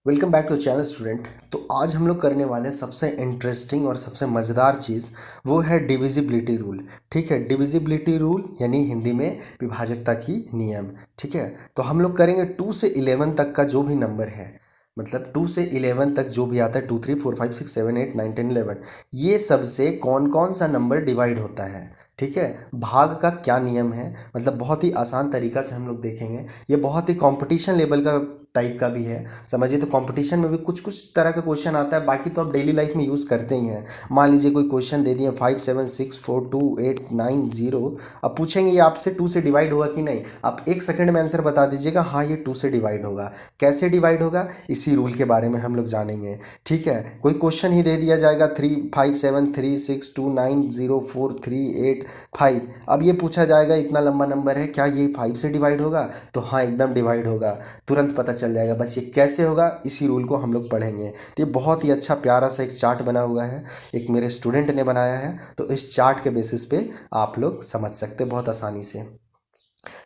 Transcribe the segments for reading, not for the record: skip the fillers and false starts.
Welcome back to channel student. तो आज हम लोग करने वाले हैं सबसे इंटरेस्टिंग और सबसे मज़ेदार चीज़, वो है डिविजिबिलिटी रूल। ठीक है, डिविजिबिलिटी रूल यानी हिंदी में विभाजकता की नियम। ठीक है, तो हम लोग करेंगे 2 से 11 तक का जो भी नंबर है, मतलब 2 से 11 तक जो भी आता है, 2 3 4 5 6 7 8 9 10 11, ये सबसे कौन कौन सा नंबर डिवाइड होता है। ठीक है, भाग का क्या नियम है, मतलब बहुत ही आसान तरीका से हम लोग देखेंगे। ये बहुत ही कंपटीशन लेवल का टाइप का भी है, समझिए। तो कंपटीशन में भी कुछ कुछ तरह का क्वेश्चन आता है, बाकी तो आप डेली लाइफ में यूज़ करते ही हैं। मान लीजिए कोई क्वेश्चन दे दिए 5 7 6 4 2 8 9 0, अब पूछेंगे ये आपसे 2 से डिवाइड होगा कि नहीं। आप 1 सेकंड में आंसर बता दीजिएगा, हाँ ये 2 से डिवाइड होगा। कैसे डिवाइड होगा, इसी रूल के बारे में हम लोग जानेंगे। ठीक है, कोई क्वेश्चन ही दे दिया जाएगा 3 5 7 3 6 2 9 0 4 3 8 5, अब ये पूछा जाएगा इतना लंबा नंबर है, क्या ये 5 से डिवाइड होगा, तो हाँ एकदम डिवाइड होगा, तुरंत पता चल जाएगा। बस ये कैसे होगा, इसी रूल को हम लोग पढ़ेंगे। तो ये बहुत ही अच्छा प्यारा सा एक चार्ट बना हुआ है, एक मेरे स्टूडेंट ने बनाया है, तो इस चार्ट के बेसिस पे आप लोग समझ सकते हैं बहुत आसानी से।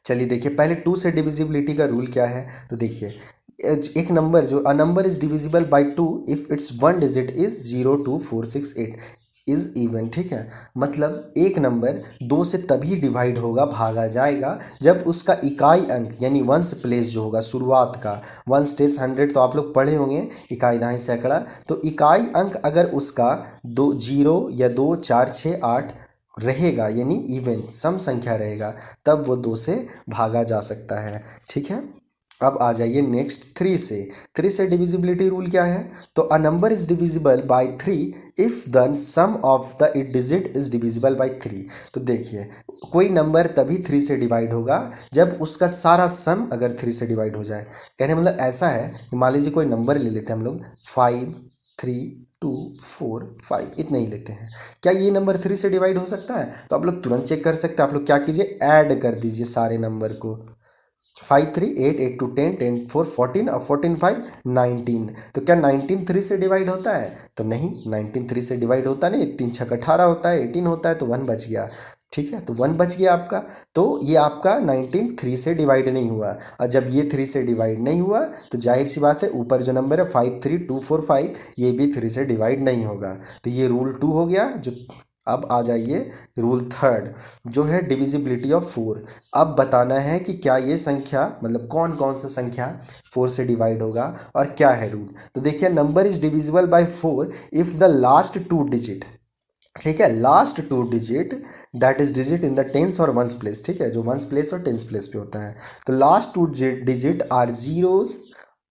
चलिए देखिए, पहले 2 से डिविजिबिलिटी का रूल क्या है, तो देखिए एक नंबर, जो अ number is divisible by 2 if it's one digit is 0 2 4 6 8 is even. ठीक है, मतलब एक नंबर 2 से तभी डिवाइड होगा, भागा जाएगा, जब उसका इकाई अंक यानी वंस प्लेस जो होगा शुरुआत का, वन स्टेज 100 तो आप लोग पढ़े होंगे, इकाई दहाई सैकड़ा, तो इकाई अंक अगर उसका 2 0 या 2 4 6 8 रहेगा, यानी इवन सम संख्या रहेगा, तब वो 2 से भागा जा सकता है। ठीक है, अब आ जाइए नेक्स्ट 3 से। 3 से डिविजिबिलिटी रूल क्या है, तो a number is divisible by 3 if the sum of the it digit is divisible by 3। तो देखिए, कोई नंबर तभी 3 से डिवाइड होगा जब उसका सारा सम अगर 3 से डिवाइड हो जाए। कहने मतलब ऐसा है कि मान लीजिए कोई नंबर ले लेते हैं हम लोग, 5 3 2 4 5, इतना ही लेते हैं, क्या ये नंबर 3 से डिवाइड हो सकता है? तो आप लोग तुरंत चेक कर सकते हैं। आप लोग क्या कीजिए, ऐड कर दीजिए सारे नंबर को, 5 3 8 8 2 10 10 4 14 और 14 5 19, तो क्या 19 3 से डिवाइड होता है? तो नहीं, 19 3 से डिवाइड होता नहीं, 3 6 18 होता है, 18 होता है, तो 1 बच गया। ठीक है, तो 1 बच गया आपका। तो ये आपका 19 3 से डिवाइड नहीं हुआ, और जब ये 3 से डिवाइड नहीं हुआ तो जाहिर सी बात है ऊपर जो नंबर है 5 3 2 4 5, ये भी 3 से डिवाइड नहीं होगा। तो ये रूल 2 हो गया जो। अब आ जाइए रूल थर्ड, जो है डिविजिबिलिटी ऑफ 4। अब बताना है कि क्या ये संख्या, मतलब कौन कौन सा संख्या 4 से डिवाइड होगा और क्या है रूल। तो देखिए, number is divisible by 4 if the last 2 digit, ठीक है, last 2 digit, that is digit in the tens और वंस प्लेस। ठीक है, जो वंस प्लेस और टेंस प्लेस पे होता है, तो लास्ट 2 डिजिट आर जीरोस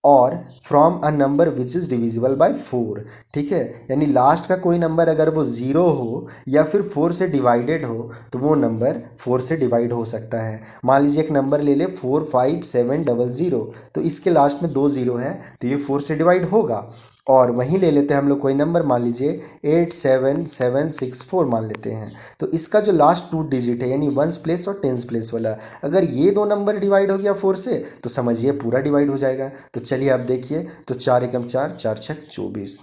और from a number which is divisible by 4। ठीक है, यानी लास्ट का कोई नंबर अगर वो ज़ीरो हो या फिर 4 से डिवाइडेड हो, तो वो नंबर 4 से डिवाइड हो सकता है। मान लीजिए एक नंबर ले ले 4 5 7 0 0, तो इसके लास्ट में 2 ज़ीरो है, तो ये 4 से डिवाइड होगा। और वहीं ले लेते हैं हम लोग कोई नंबर, मान लीजिए 8 7 7 6 4 मान लेते हैं, तो इसका जो लास्ट 2 डिजिट है यानी वंस प्लेस और टेंस प्लेस वाला, अगर ये दो नंबर डिवाइड हो गया 4 से, तो समझिए पूरा डिवाइड हो जाएगा। तो चलिए आप देखिए, तो 4 एकम 4, 4 छक 24,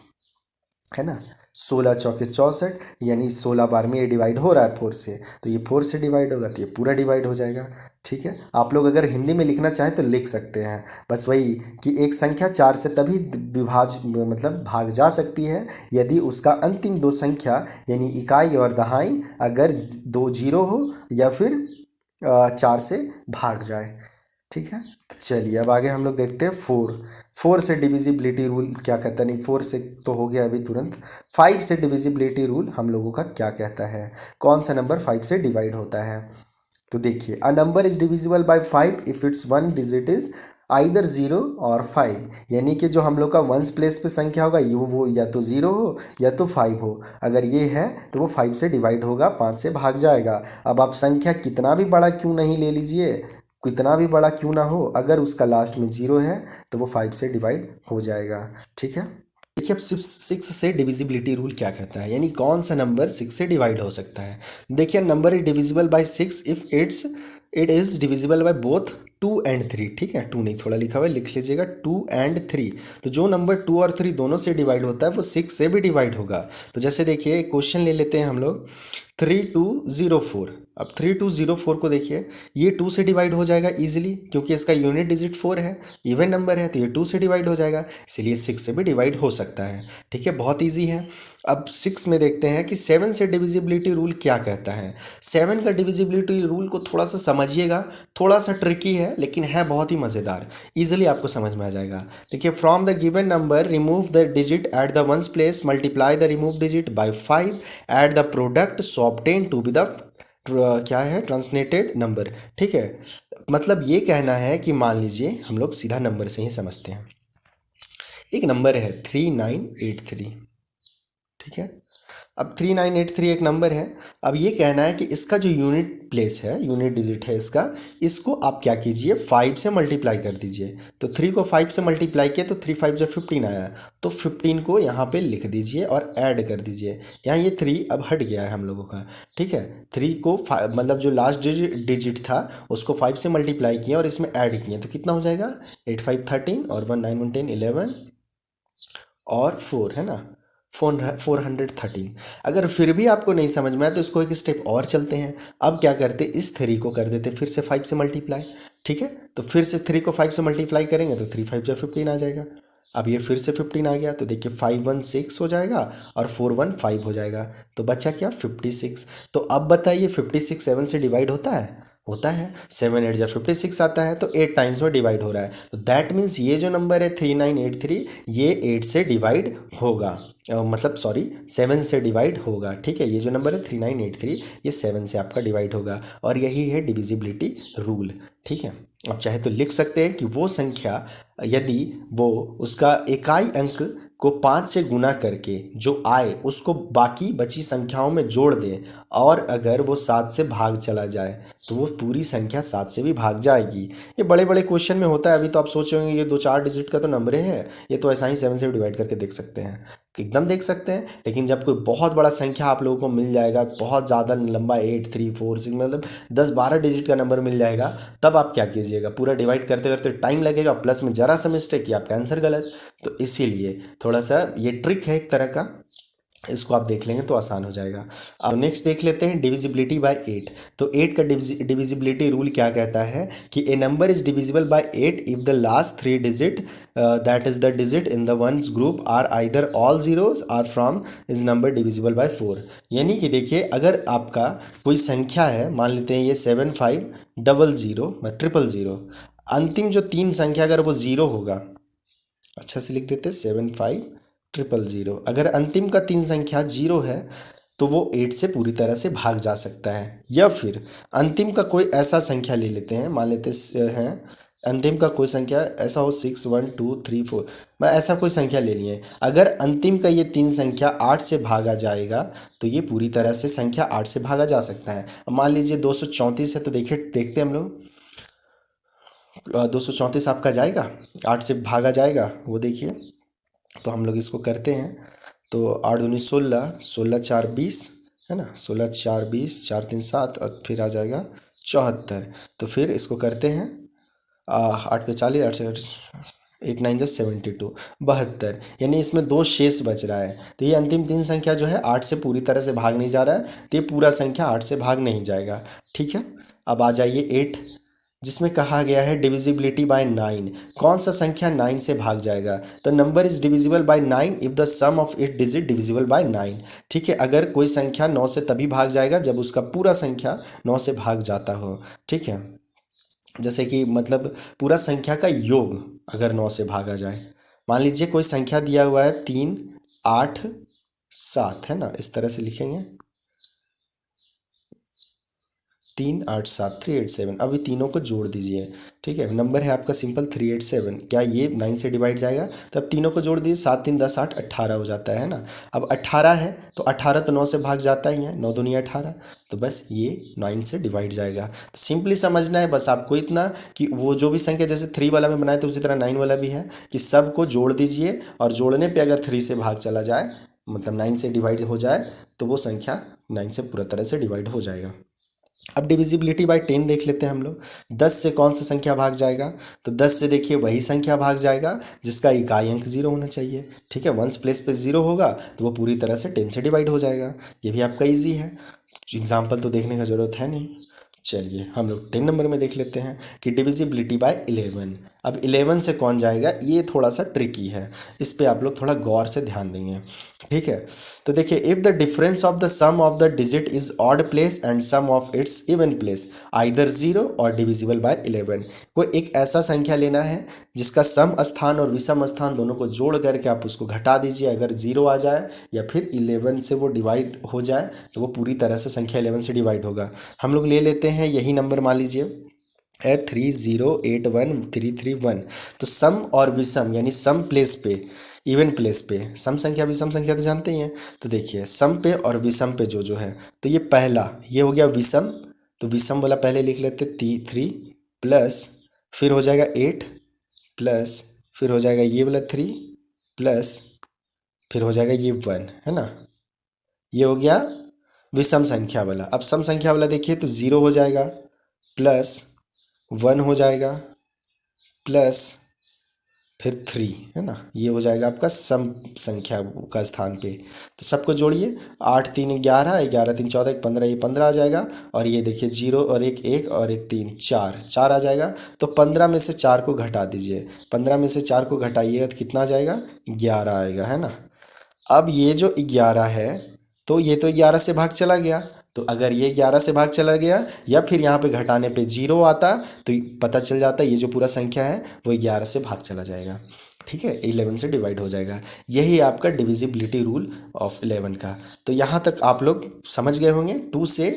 है ना, 16 चौके 64, यानी 16 बार में ये डिवाइड हो रहा है 4 से, तो ये 4 से डिवाइड होगा, तो ये पूरा डिवाइड हो जाएगा। ठीक है, आप लोग अगर हिंदी में लिखना चाहें तो लिख सकते हैं, बस वही कि एक संख्या 4 से तभी विभाज मतलब भाग जा सकती है यदि उसका अंतिम दो संख्या यानी इकाई और दहाई अगर 2 जीरो हो या फिर 4 से भाग जाए। ठीक है, तो चलिए अब आगे हम लोग देखते हैं 4। 4 से डिविजिबिलिटी रूल क्या कहता है, नहीं 4 से तो हो गया अभी तुरंत। 5 से डिविजिबिलिटी रूल हम लोगों का क्या कहता है, कौन सा नंबर 5 से डिवाइड होता है। तो देखिए, अ number is divisible bye 5 if it's one digit is either 0 और 5, यानी कि जो हम लोग का वंस प्लेस पे संख्या होगा ये वो या तो 0 हो या तो 5 हो, अगर ये है तो वो 5 से डिवाइड होगा, 5 से भाग जाएगा। अब आप संख्या कितना भी बड़ा क्यों नहीं ले लीजिए, कितना भी बड़ा क्यों ना हो, अगर उसका लास्ट में 0 है तो वो 5 से डिवाइड हो जाएगा। ठीक है, देखिए अब 6 से डिविजिबिलिटी रूल क्या कहता है, यानी कौन सा नंबर 6 से डिवाइड हो सकता है। देखिए, number is divisible bye 6 if it is divisible by both 2 और 3, ठीक है, 2 नहीं, थोड़ा लिखा हुआ है, लिख लीजिएगा 2 और 3। तो जो नंबर 2 और 3 दोनों से डिवाइड होता है वो 6 से भी डिवाइड होगा। तो जैसे देखिए क्वेश्चन ले लेते हैं हम लोग 3204। अब 3204 को देखिए, ये 2 से डिवाइड हो जाएगा इजीली, क्योंकि इसका यूनिट डिजिट 4 है, इवन नंबर है, तो ये 2 से डिवाइड हो जाएगा, इसीलिए 6 से भी डिवाइड हो सकता है। ठीक है, बहुत ईजी है। अब 6 में देखते हैं कि 7 से डिविजिबिलिटी रूल क्या कहता है। 7 का डिविजिबिलिटी रूल को थोड़ा सा समझिएगा, थोड़ा सा ट्रिकी है लेकिन है बहुत ही मज़ेदार, ईजिली आपको समझ में आ जाएगा। देखिए, from the given number remove the digit at the ones place, multiply the remove digit by 5, at the product so obtain to be the क्या है ट्रांसनेटेड नंबर। ठीक है, मतलब ये कहना है कि मान लीजिए, हम लोग सीधा नंबर से ही समझते हैं। एक नंबर है 3983, ठीक है। अब 3983 एक नंबर है। अब ये कहना है कि इसका जो यूनिट प्लेस है, यूनिट डिजिट है इसका, इसको आप क्या कीजिए, 5 से मल्टीप्लाई कर दीजिए। तो 3 को 5 से मल्टीप्लाई किया तो 3 5 जो 15 आया, तो 15 को यहाँ पे लिख दीजिए और ऐड कर दीजिए। यहाँ ये 3 अब हट गया है हम लोगों का, ठीक है। 3 को मतलब जो लास्ट डिजिट था उसको 5 से मल्टीप्लाई किया और इसमें ऐड किए, तो कितना हो जाएगा, 8 5 13 और 1 9 1 10 11 और 4, है ना, 413। अगर फिर भी आपको नहीं समझ में आया तो इसको एक स्टेप और चलते हैं। अब क्या करते, इस 3 को कर देते फिर से 5 से मल्टीप्लाई, ठीक है। तो फिर से 3 को 5 से मल्टीप्लाई करेंगे तो 3 5 जो 15 आ जाएगा। अब ये फिर से 15 आ गया, तो देखिए 5 1 6 हो जाएगा और 4 1 5 हो जाएगा, तो बचा क्या, 56। तो अब बताइए 56 7 से डिवाइड होता है, होता है। 7 8 जब 56 आता है तो 8 टाइम्स में डिवाइड हो रहा है, तो दैट मीन्स ये जो नंबर है 3983, ये 8 से डिवाइड होगा, मतलब सॉरी 7 से डिवाइड होगा। ठीक है, ये जो नंबर है 3983, ये 7 से आपका डिवाइड होगा, और यही है डिविजिबिलिटी रूल। ठीक है, अब चाहे तो लिख सकते हैं कि वो संख्या यदि वो उसका इकाई अंक को 5 से गुना करके जो आए उसको बाकी बची संख्याओं में जोड़ दें, और अगर वो 7 से भाग चला जाए तो वो पूरी संख्या 7 से भी भाग जाएगी। ये बड़े बड़े क्वेश्चन में होता है। अभी तो आप सोच रहे होंगे ये 2 4 डिजिट का तो नंबर है, ये तो ऐसा ही 7 से डिवाइड करके देख सकते हैं, एकदम देख सकते हैं। लेकिन जब कोई बहुत बड़ा संख्या आप लोगों को मिल जाएगा, बहुत ज़्यादा लंबा 8 3 4 6 मतलब 10 12 डिजिट का नंबर मिल जाएगा, तब आप क्या कीजिएगा, पूरा डिवाइड करते करते टाइम लगेगा, प्लस में ज़रा सा मिस्टेक किया आपका आंसर गलत। तो इसीलिए थोड़ा सा ये ट्रिक है एक तरह का, इसको आप देख लेंगे तो आसान हो जाएगा। अब नेक्स्ट देख लेते हैं डिविजिबिलिटी बाय 8। तो 8 का डिविजिबिलिटी रूल क्या कहता है कि a number is divisible by 8 if the last 3 digit that is the digit in the ones group or either all zeros or from is number divisible by 4। यानी कि देखिए, अगर आपका कोई संख्या है, मान लेते हैं ये 7500 000, अंतिम जो 3 संख्या अगर वो ज़ीरो होगा, अच्छा से लिख देते 7500, अगर अंतिम का 3 संख्या 0 है तो वो 8 से पूरी तरह से भाग जा सकता है। या फिर अंतिम का कोई ऐसा संख्या ले लेते हैं, मान लेते हैं अंतिम का कोई संख्या ऐसा हो 6 1 2 3 4, मैं ऐसा कोई संख्या ले लिए, अगर अंतिम का ये 3 संख्या 8 से भागा जाएगा तो ये पूरी तरह से संख्या 8 से भागा जा सकता है। अब मान लीजिए 234 है, तो देखिए देखते हैं हम लोग, 234 आपका जाएगा, 8 से भागा जाएगा, वो देखिए। तो हम लोग इसको करते हैं, तो 8 दूनी 16, 16 4 20, है ना, 16 4 20, 4 3 7 और फिर आ जाएगा 74। तो फिर इसको करते हैं, 8 पे 40, 8 से 8 9 जै 72, 72, यानी इसमें 2 शेष बच रहा है। तो ये अंतिम 3 संख्या जो है 8 से पूरी तरह से भाग नहीं जा रहा है, तो ये पूरा संख्या 8 से भाग नहीं जाएगा। ठीक है, अब आ जाइए 8, जिसमें कहा गया है डिविजिबिलिटी बाय 9। कौन सा संख्या 9 से भाग जाएगा, तो number is divisible by 9 if the sum of it digit divisible by 9। ठीक है, अगर कोई संख्या 9 से तभी भाग जाएगा जब उसका पूरा संख्या 9 से भाग जाता हो। ठीक है, जैसे कि मतलब पूरा संख्या का योग अगर 9 से भागा जाए, मान लीजिए कोई संख्या दिया हुआ है 3 8 7, है ना, इस तरह से लिखेंगे 3 8 7 387, अब ये तीनों को जोड़ दीजिए। ठीक है, नंबर है आपका सिंपल 387, क्या ये 9 से डिवाइड जाएगा, तो अब तीनों को जोड़ दीजिए, 7 3 10 8 18 हो जाता है ना। अब 18 है तो 18 तो 9 से भाग जाता ही है, 9 दूनी 18, तो बस ये 9 से डिवाइड जाएगा। सिंपली समझना है बस आपको इतना कि वो जो भी संख्या जैसे 3 वाला में बनाए तो उसी तरह 9 वाला भी है, कि सब को जोड़ दीजिए और जोड़ने पे अगर 3 से भाग चला जाए, मतलब 9 से डिवाइड हो जाए, तो वो संख्या 9 से पूरा तरह से डिवाइड हो जाएगा। अब डिविजिबिलिटी बाय 10 देख लेते हैं हम लोग। 10 से कौन सा संख्या भाग जाएगा? तो 10 से देखिए वही संख्या भाग जाएगा जिसका इकाई अंक 0 होना चाहिए। ठीक है, वंस प्लेस पे 0 होगा तो वो पूरी तरह से 10 से डिवाइड हो जाएगा। ये भी आपका ईजी है, एग्जाम्पल तो देखने का ज़रूरत है नहीं। चलिए हम लोग 10 नंबर में देख लेते हैं कि डिविजिबिलिटी बाय 11। अब 11 से कौन जाएगा, ये थोड़ा सा ट्रिकी है, इस पे आप लोग थोड़ा गौर से ध्यान देंगे। ठीक है, तो देखिए if the difference of the sum of the digit is odd place and sum of its even place either 0 or divisible by 11। कोई एक ऐसा संख्या लेना है जिसका सम स्थान और विषम स्थान दोनों को जोड़ करके आप उसको घटा दीजिए, अगर 0 आ जाए या फिर 11 से वो डिवाइड हो जाए तो वो पूरी तरह से संख्या 11 से डिवाइड होगा। हम लोग ले लेते हैं यही नंबर, मान लीजिए है 30813331। तो सम और विषम यानी सम प्लेस पे, इवन प्लेस पे, सम संख्या विषम संख्या तो जानते ही हैं। तो देखिए सम पे और विषम पे जो जो है, तो ये पहला ये हो गया विषम, तो विषम वाला पहले लिख लेते 3 प्लस फिर हो जाएगा 8 प्लस फिर हो जाएगा ये वाला 3 प्लस फिर हो जाएगा ये 1, है ना। ये हो गया विषम संख्या वाला। अब सम संख्या वाला देखिए तो 0 हो जाएगा प्लस 1 हो जाएगा प्लस फिर 3, है ना। ये हो जाएगा आपका सम संख्या का स्थान पे। तो सबको जोड़िए, 8 3 11, 11 3 14, 15, ये 15 आ जाएगा। और ये देखिए 0 और 1 1 और 1 3 4, 4 आ जाएगा। तो 15 में से 4 को घटा दीजिए, 15 में से 4 को घटाइएगा तो कितना आ जाएगा, 11 आएगा, है ना। अब ये जो 11 है तो ये तो 11 से भाग चला गया, तो अगर ये 11 से भाग चला गया या फिर यहाँ पे घटाने पे 0 आता तो पता चल जाता ये जो पूरा संख्या है वो 11 से भाग चला जाएगा। ठीक है, 11 से डिवाइड हो जाएगा। यही आपका डिविजिबिलिटी रूल ऑफ 11 का। तो यहाँ तक आप लोग समझ गए होंगे, 2 से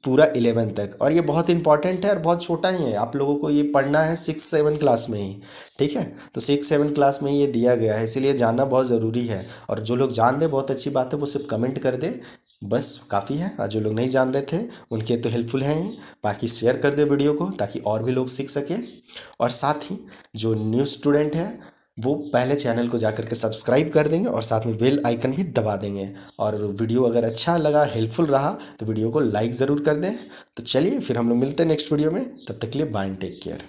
पूरा 11 तक। और ये बहुत इंपॉर्टेंट है और बहुत छोटा ही है, आप लोगों को ये पढ़ना है 6 7 क्लास में ही। ठीक है, तो 6 7 क्लास में ये दिया गया है, इसीलिए जानना बहुत ज़रूरी है। और जो लोग जान रहे बहुत अच्छी बात है, वो सिर्फ कमेंट कर दे, बस काफ़ी है। और जो लोग नहीं जान रहे थे उनके तो हेल्पफुल हैं ही, बाकी शेयर कर दे वीडियो को ताकि और भी लोग सीख सकें। और साथ ही जो न्यू स्टूडेंट है वो पहले चैनल को जाकर के सब्सक्राइब कर देंगे और साथ में बेल आइकन भी दबा देंगे। और वीडियो अगर अच्छा लगा, हेल्पफुल रहा, तो वीडियो को लाइक ज़रूर कर दें। तो चलिए फिर हम लोग मिलते हैं नेक्स्ट वीडियो में, तब तक के लिए बाय एंड टेक केयर।